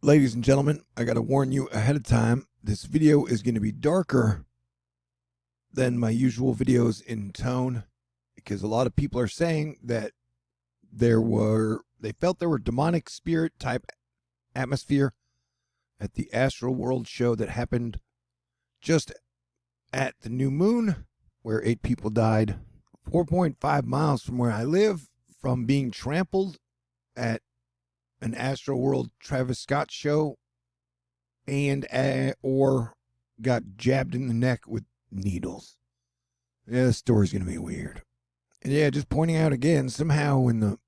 Ladies and gentlemen, I got to warn you ahead of time, this video is going to be darker than my usual videos in tone, because a lot of people are saying that they felt there were demonic spirit type atmosphere at the Astroworld show that happened just at the new moon, where 8 people died 4.5 miles from where I live from being trampled at an Astroworld Travis Scott show and or got jabbed in the neck with needles. Yeah, this story's going to be weird. And yeah, just pointing out again, somehow when the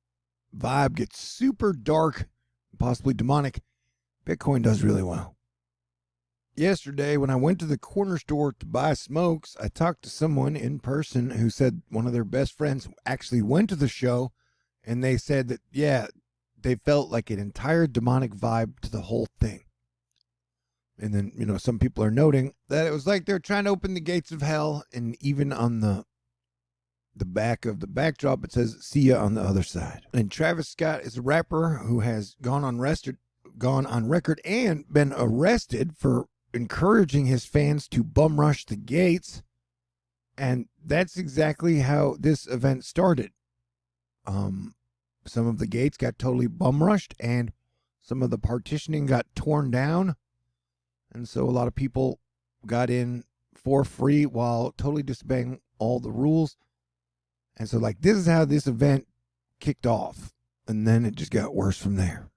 vibe gets super dark, possibly demonic, Bitcoin does really well. Yesterday, when I went to the corner store to buy smokes, I talked to someone in person who said one of their best friends actually went to the show, and they said that, yeah, they felt like an entire demonic vibe to the whole thing. And then, some people are noting that it was like they're trying to open the gates of hell, and even on the back of the backdrop, it says, "See ya on the other side." And Travis Scott is a rapper who has gone on record and been arrested for encouraging his fans to bum rush the gates. And that's exactly how this event started. Some of the gates got totally bum rushed, and some of the partitioning got torn down. And so a lot of people got in for free while totally disobeying all the rules. And so, this is how this event kicked off. And then it just got worse from there.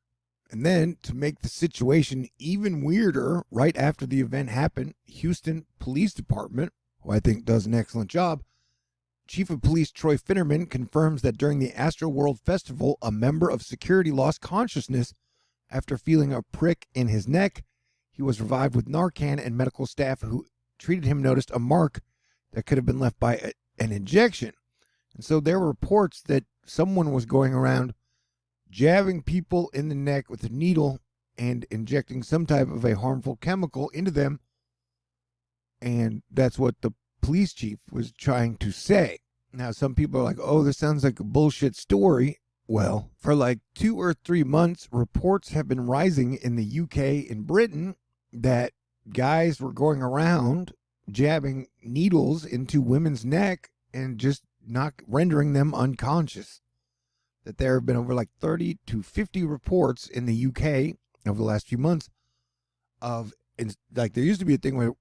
And then, to make the situation even weirder, right after the event happened, Houston Police Department, who I think does an excellent job, Chief of Police Troy Finnerman confirms that during the Astroworld Festival, a member of security lost consciousness after feeling a prick in his neck. He was revived with Narcan, and medical staff who treated him noticed a mark that could have been left by an injection. And so there were reports that someone was going around jabbing people in the neck with a needle and injecting some type of a harmful chemical into them. And that's what the police chief was trying to say. Now, some people are like, oh, this sounds like a bullshit story. Well, for 2 or 3 months, reports have been rising in the UK and Britain that guys were going around jabbing needles into women's neck and just not rendering them unconscious. That there have been over 30 to 50 reports in the UK over the last few months of, there used to be a thing where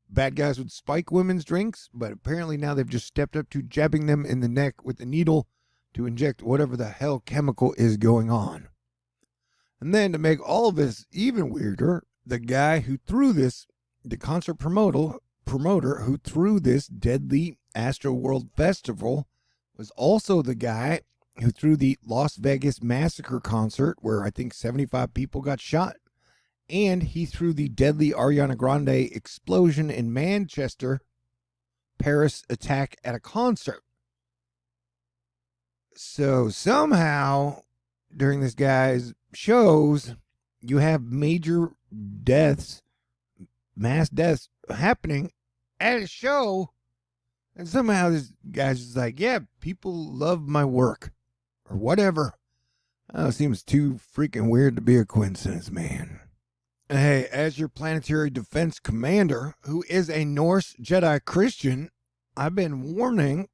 bad guys would spike women's drinks, but apparently now they've just stepped up to jabbing them in the neck with a needle to inject whatever the hell chemical is going on. And then to make all of this even weirder, the guy who threw this, the concert promoter who threw this deadly Astroworld Festival, was also the guy who threw the Las Vegas Massacre concert where I think 75 people got shot. And he threw the deadly Ariana Grande explosion in Manchester, Paris attack at a concert. So somehow, during this guy's shows, you have major deaths, mass deaths happening at a show. And somehow this guy's just like, yeah, people love my work. Or whatever. Oh, it seems too freaking weird to be a coincidence, man. Hey, as your planetary defense commander, who is a Norse Jedi Christian, I've been warning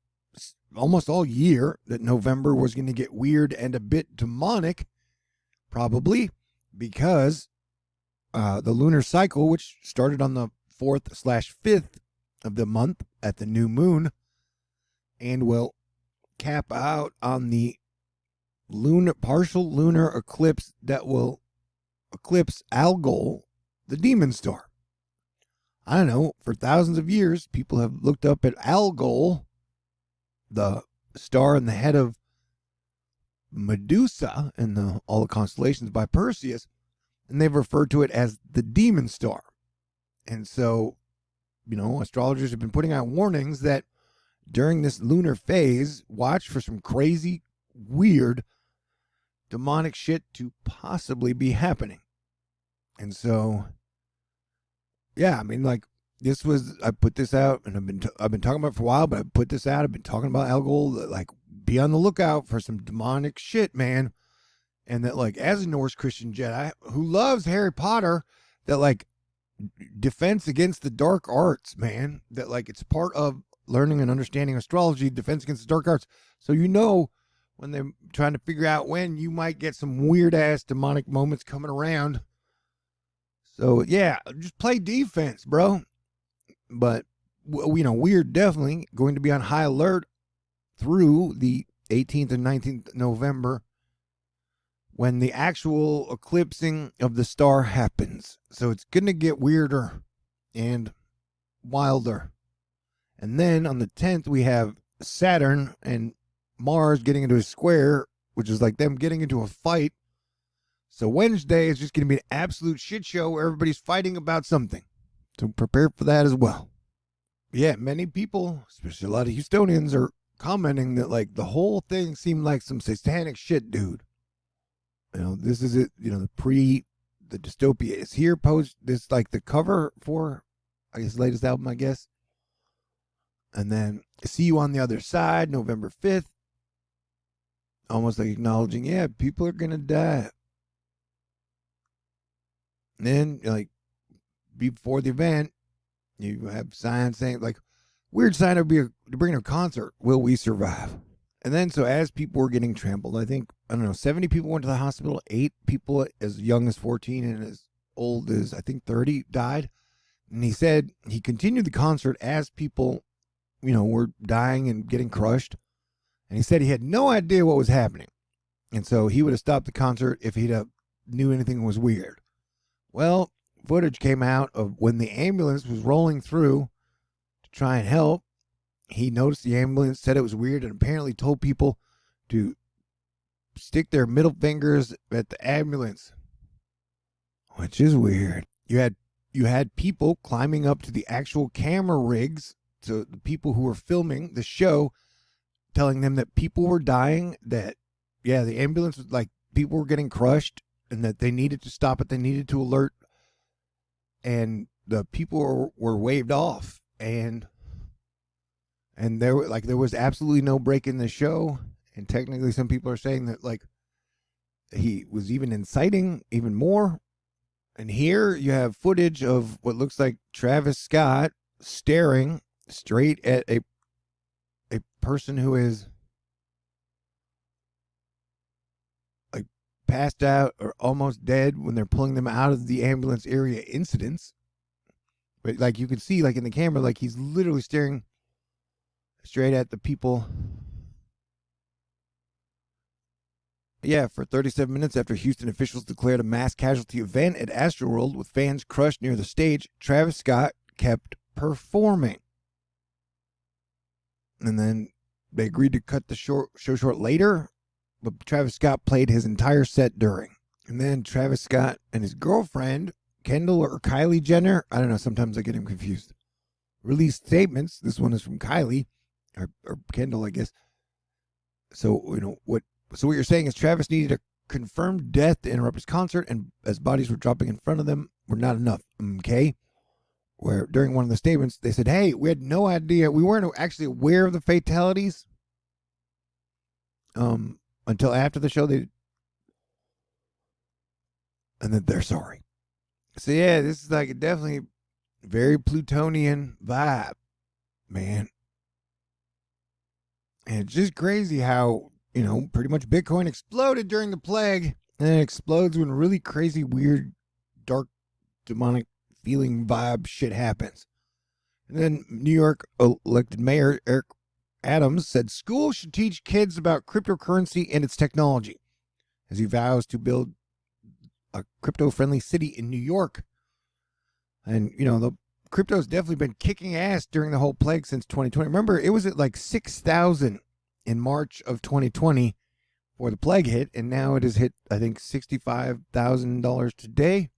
almost all year that November was going to get weird and a bit demonic, probably because the lunar cycle, which started on the 4th/5th of the month at the new moon, and will cap out on the partial lunar eclipse that will eclipse Algol, the demon star. I don't know, for thousands of years, people have looked up at Algol, the star in the head of Medusa and all the constellations by Perseus, and they've referred to it as the demon star. And so, astrologers have been putting out warnings that during this lunar phase, watch for some crazy, weird, demonic shit to possibly be happening. And so, yeah, I put this out, and I've been talking about it for a while, but I put this out. I've been talking about Algol. Be on the lookout for some demonic shit, man. And that, like, as a Norse Christian Jedi who loves Harry Potter, that, like, defense against the dark arts, man, that, like, it's part of learning and understanding astrology, defense against the dark arts. So, when they're trying to figure out when you might get some weird ass demonic moments coming around. So, yeah, just play defense, bro. But, we're definitely going to be on high alert through the 18th and 19th November when the actual eclipsing of the star happens. So it's going to get weirder and wilder. And then on the 10th, we have Saturn and Mars getting into a square, which is like them getting into a fight. So Wednesday is just going to be an absolute shit show where everybody's fighting about something. So prepare for that as well. Yeah, many people, especially a lot of Houstonians, are commenting that, like, the whole thing seemed like some satanic shit, dude. This is it, the dystopia is here. Post this, like, the cover for, I guess, latest album, I guess. And then See You on the Other Side, November 5th. Almost like acknowledging, yeah, people are going to die. And then, like, before the event, you have signs saying, like, weird sign to bring a concert. Will we survive? And then, so as people were getting trampled, I think, 70 people went to the hospital. 8 people as young as 14 and as old as, I think, 30 died. And he said he continued the concert as people, were dying and getting crushed. And he said he had no idea what was happening. And so he would have stopped the concert if he'd have knew anything was weird. Well, footage came out of when the ambulance was rolling through to try and help. He noticed the ambulance, said it was weird, and apparently told people to stick their middle fingers at the ambulance, which is weird. You had people climbing up to the actual camera rigs, to the people who were filming the show, telling them that people were dying, that, yeah, the ambulance was, like, people were getting crushed, and that they needed to stop it, they needed to alert, and the people were waved off, and there was absolutely no break in the show. And technically some people are saying that, like, he was even inciting even more. And here you have footage of what looks like Travis Scott staring straight at a person who is, like, passed out or almost dead when they're pulling them out of the ambulance area incidents. But, like, you can see, like, in the camera, like, he's literally staring straight at the people. Yeah, for 37 minutes after Houston officials declared a mass casualty event at Astroworld with fans crushed near the stage, Travis Scott kept performing. And then they agreed to cut the show short later, but Travis Scott played his entire set during. And then Travis Scott and his girlfriend, Kendall or Kylie Jenner, I don't know, sometimes I get him confused, released statements. This one is from Kylie, or Kendall, I guess. So, what you're saying is Travis needed a confirmed death to interrupt his concert, and as bodies were dropping in front of them were not enough, okay? Where during one of the statements, they said, hey, we had no idea, we weren't actually aware of the fatalities until after the show, and that they're sorry. So, yeah, this is like a definitely very Plutonian vibe, man. And it's just crazy how, pretty much Bitcoin exploded during the plague, and then it explodes when really crazy, weird, dark, demonic feeling vibe shit happens. And then New York elected Mayor Eric Adams said schools should teach kids about cryptocurrency and its technology, as he vows to build a crypto-friendly city in New York. And, the crypto's definitely been kicking ass during the whole plague since 2020. Remember, it was at like 6,000 in March of 2020 before the plague hit, and now it has hit, I think, $65,000 today.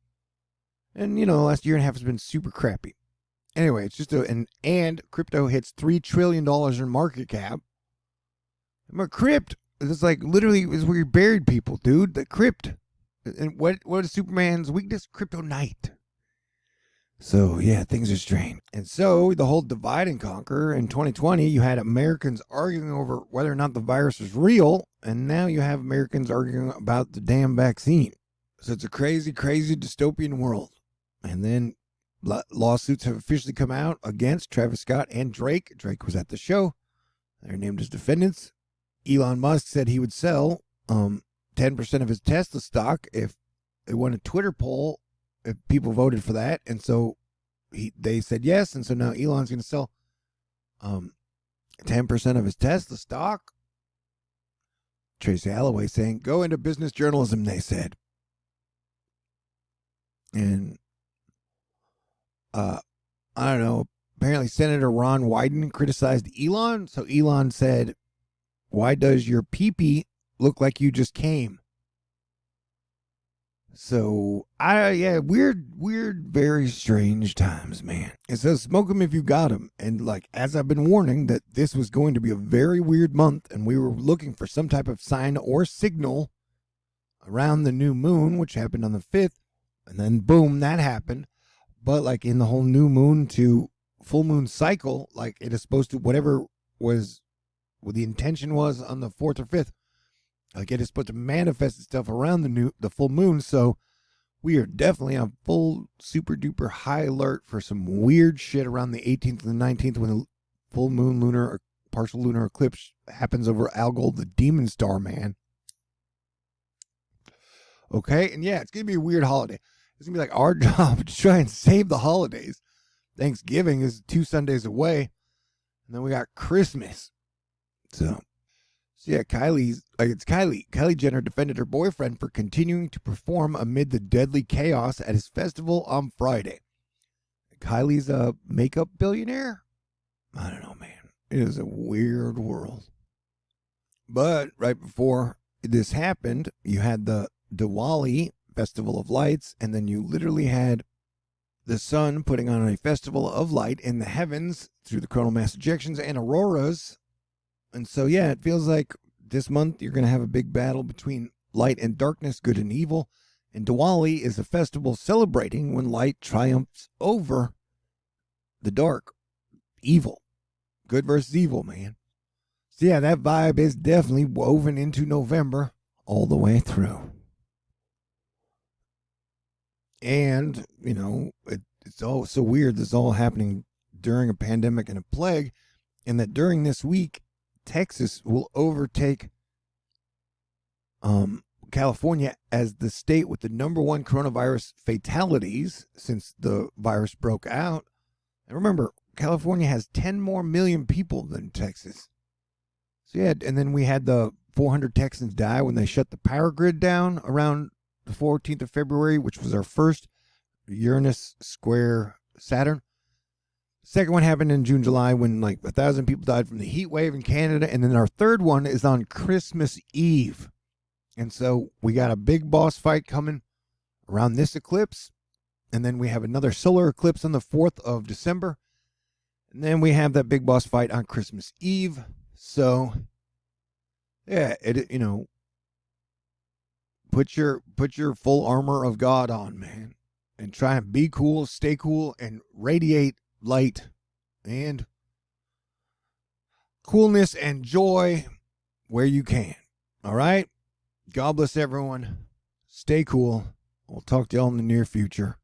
And, the last year and a half has been super crappy. Anyway, it's just and crypto hits $3 trillion in market cap. I'm a crypt. It's like literally is where you buried people, dude. The crypt. And what is Superman's weakness? Kryptonite. So, yeah, things are strange. And so, the whole divide and conquer in 2020, you had Americans arguing over whether or not the virus was real, and now you have Americans arguing about the damn vaccine. So, it's a crazy, crazy dystopian world. And then lawsuits have officially come out against Travis Scott and Drake. Drake was at the show. They're named as defendants. Elon Musk said he would sell 10% of his Tesla stock if it won a Twitter poll, if people voted for that. And so they said yes. And so now Elon's going to sell 10% of his Tesla stock. Tracy Alloway saying, go into business journalism, they said. And I don't know, apparently Senator Ron Wyden criticized Elon. So Elon said, why does your pee-pee look like you just came? So, weird, very strange times, man. It says, smoke them if you got them. And like, as I've been warning that this was going to be a very weird month, and we were looking for some type of sign or signal around the new moon, which happened on the 5th. And then boom, that happened. But like in the whole new moon to full moon cycle, like it is supposed to, whatever was what the intention was on the 4th or 5th, like it is supposed to manifest itself around the full moon. So we are definitely on full super duper high alert for some weird shit around the 18th and the 19th when the full moon lunar or partial lunar eclipse happens over Algol, the demon star, man. Okay, and yeah, it's gonna be a weird holiday. It's gonna be like our job to try and save the holidays. Thanksgiving is 2 Sundays away, and then we got Christmas. So yeah, Kylie Jenner defended her boyfriend for continuing to perform amid the deadly chaos at his festival on Friday. Kylie's a makeup billionaire? I don't know, man. It is a weird world. But right before this happened, you had the Diwali Festival of Lights, and then you literally had the sun putting on a festival of light in the heavens through the coronal mass ejections and auroras. And so, yeah, it feels like this month you're going to have a big battle between light and darkness, good and evil. And Diwali is a festival celebrating when light triumphs over the dark, evil, good versus evil, man. So, yeah, that vibe is definitely woven into November all the way through. And, you know, it's all so weird. This is all happening during a pandemic and a plague. And that during this week, Texas will overtake California as the state with the #1 coronavirus fatalities since the virus broke out. And remember, California has 10 more million people than Texas. So yeah, and then we had the 400 Texans die when they shut the power grid down around the 14th of February, which was our first Uranus square Saturn. Second one happened in June, July when like 1,000 people died from the heat wave in Canada. And then our third one is on Christmas Eve. And so we got a big boss fight coming around this eclipse. And then we have another solar eclipse on the 4th of December. And then we have that big boss fight on Christmas Eve. So, yeah, put your full armor of God on, man. And try and be cool, stay cool, and radiate light and coolness and joy where you can. All right? God bless everyone. Stay cool. We'll talk to y'all in the near future.